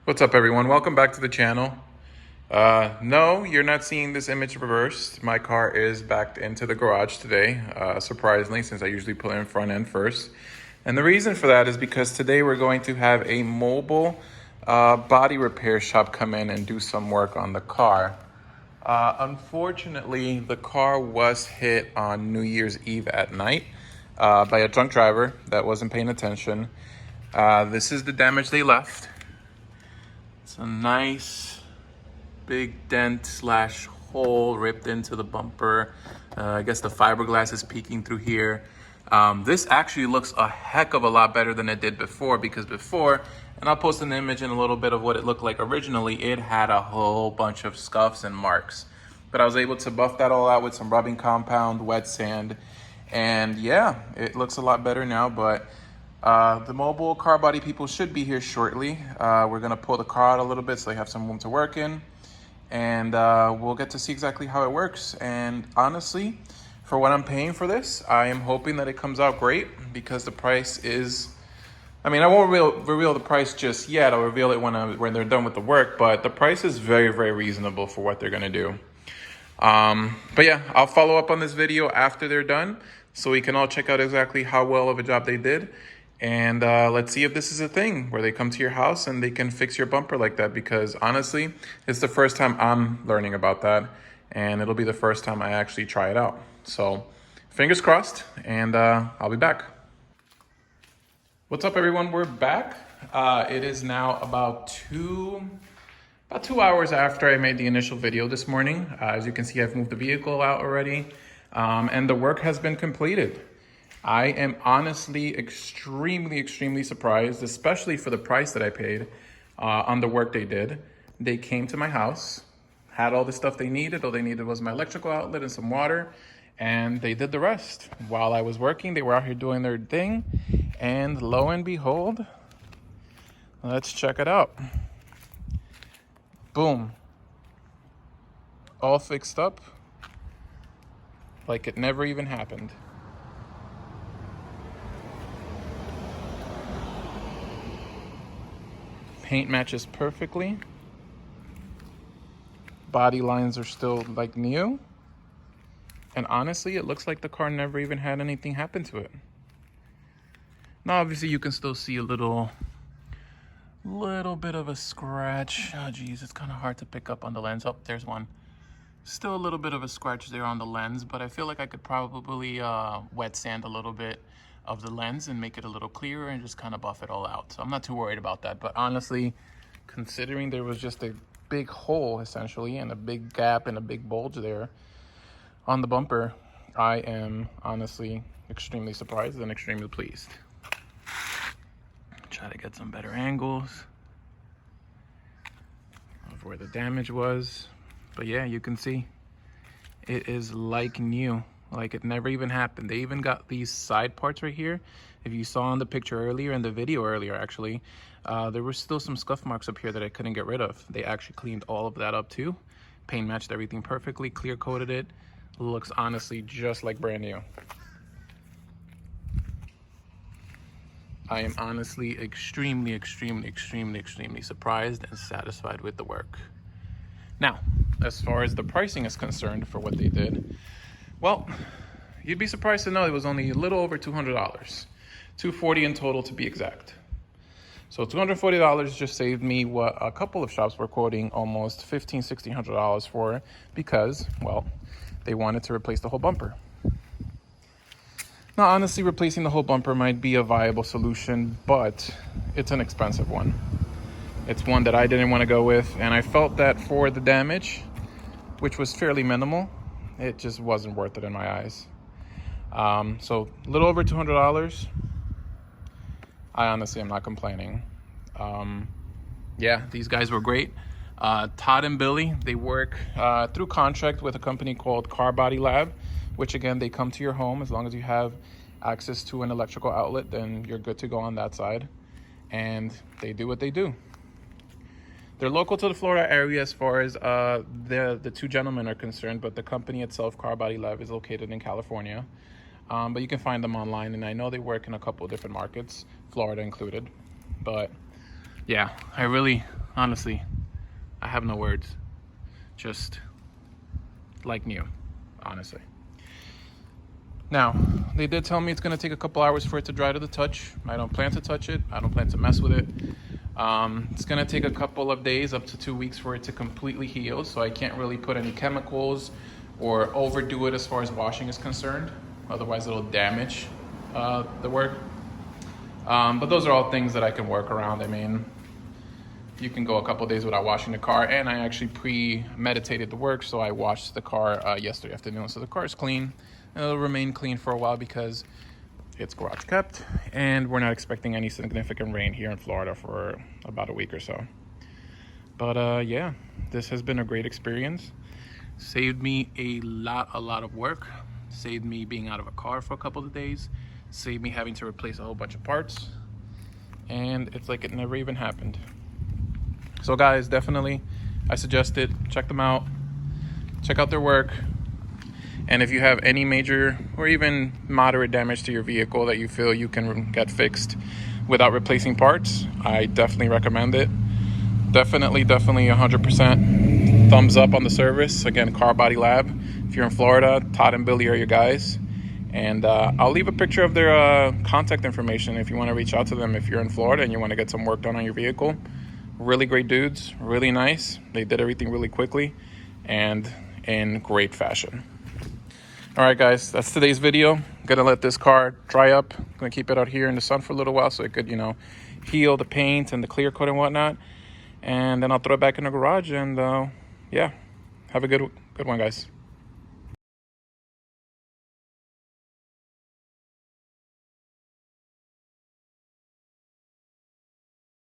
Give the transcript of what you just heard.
What's up, everyone? Welcome back to the channel. No, you're not seeing this image reversed. My car is backed into the garage today, surprisingly, since I usually put in front end first. And the reason for that is because today we're going to have a mobile body repair shop come in and do some work on the car. Unfortunately, the car was hit on New Year's Eve at night by a drunk driver that wasn't paying attention. This is the damage they left. It's a nice big dent slash hole ripped into the bumper. I guess the fiberglass is peeking through here. This actually looks a heck of a lot better than it did before, because before, and I'll post an image in a little bit of what it looked like originally, it had a whole bunch of scuffs and marks. But I was able to buff that all out with some rubbing compound, wet sand, and yeah, it looks a lot better now. But the mobile car body people should be here shortly. We're gonna pull the car out a little bit so they have some room to work in, and we'll get to see exactly how it works. And honestly, for what I'm paying for this, I am hoping that it comes out great, because the price is, I mean, I won't reveal the price just yet. I'll reveal it when they're done with the work, but the price is very, very reasonable for what they're gonna do. But yeah, I'll follow up on this video after they're done so we can all check out exactly how well of a job they did. And let's see if this is a thing where they come to your house and they can fix your bumper like that, because honestly, it's the first time I'm learning about that, and it'll be the first time I actually try it out. So fingers crossed, and I'll be back. What's up, everyone? We're back. It is now about 2 hours after I made the initial video this morning. As you can see, I've moved the vehicle out already, and the work has been completed. I am honestly extremely surprised, especially for the price that I paid on the work they did. They came to my house, had all the stuff they needed. All they needed was my electrical outlet and some water, and they did the rest. While I was working, they were out here doing their thing, and lo and behold, let's check it out. Boom. All fixed up like it never even happened. Paint matches perfectly. Body lines are still like new. And honestly, it looks like the car never even had anything happen to it. Now, obviously, you can still see a little bit of a scratch. Oh, geez, it's kind of hard to pick up on the lens. Oh, there's one. Still a little bit of a scratch there on the lens, but I feel like I could probably wet sand a little bit of the lens and make it a little clearer and just kind of buff it all out. So I'm not too worried about that. But honestly, considering there was just a big hole essentially and a big gap and a big bulge there on the bumper, I am honestly extremely surprised and extremely pleased. Try to get some better angles of where the damage was. But yeah, you can see it is like new. Like it never even happened. They even got these side parts right here. If you saw in the picture earlier, in the video earlier actually, there were still some scuff marks up here that I couldn't get rid of. They actually cleaned all of that up too. Paint matched everything perfectly, clear coated it. Looks honestly just like brand new. I am honestly extremely surprised and satisfied with the work. Now, as far as the pricing is concerned for what they did, well, you'd be surprised to know it was only a little over $200. $240 in total to be exact. So $240 just saved me what a couple of shops were quoting almost $1,500–$1,600 for, because, well, they wanted to replace the whole bumper. Now, honestly, replacing the whole bumper might be a viable solution, but it's an expensive one. It's one that I didn't want to go with, and I felt that for the damage, which was fairly minimal, it just wasn't worth it in my eyes. So a little over $200. I honestly am not complaining. Yeah, these guys were great. Todd and Billy, they work through contract with a company called Car Body Lab, which again, they come to your home. As long as you have access to an electrical outlet, then you're good to go on that side. And they do what they do. They're local to the Florida area as far as the two gentlemen are concerned, but the company itself, Car Body Lab, is located in California. But you can find them online, and I know they work in a couple of different markets, Florida included. But yeah, Honestly, I have no words. Just like new, honestly. Now, they did tell me it's gonna take a couple hours for it to dry to the touch. I don't plan to touch it. I don't plan to mess with it. It's gonna take a couple of days, up to 2 weeks, for it to completely heal. So I can't really put any chemicals or overdo it as far as washing is concerned. Otherwise, it'll damage the work. But those are all things that I can work around. I mean, you can go a couple days without washing the car, and I actually premeditated the work, so I washed the car yesterday afternoon. So the car is clean, and it'll remain clean for a while because it's garage kept, and we're not expecting any significant rain here in Florida for about a week or so. But yeah, this has been a great experience. Saved me a lot of work. Saved me being out of a car for a couple of days. Saved me having to replace a whole bunch of parts. And it's like it never even happened. So guys, definitely, I suggest it. Check them out. Check out their work. And if you have any major or even moderate damage to your vehicle that you feel you can get fixed without replacing parts, I definitely recommend it. Definitely 100% thumbs up on the service. Again, Car Body Lab. If you're in Florida, Todd and Billy are your guys. And I'll leave a picture of their contact information if you want to reach out to them if you're in Florida and you want to get some work done on your vehicle. Really great dudes, really nice. They did everything really quickly and in great fashion. All right, guys, that's today's video. I'm gonna let this car dry up. I'm gonna keep it out here in the sun for a little while so it could, heal the paint and the clear coat and whatnot. And then I'll throw it back in the garage and yeah, have a good one, guys.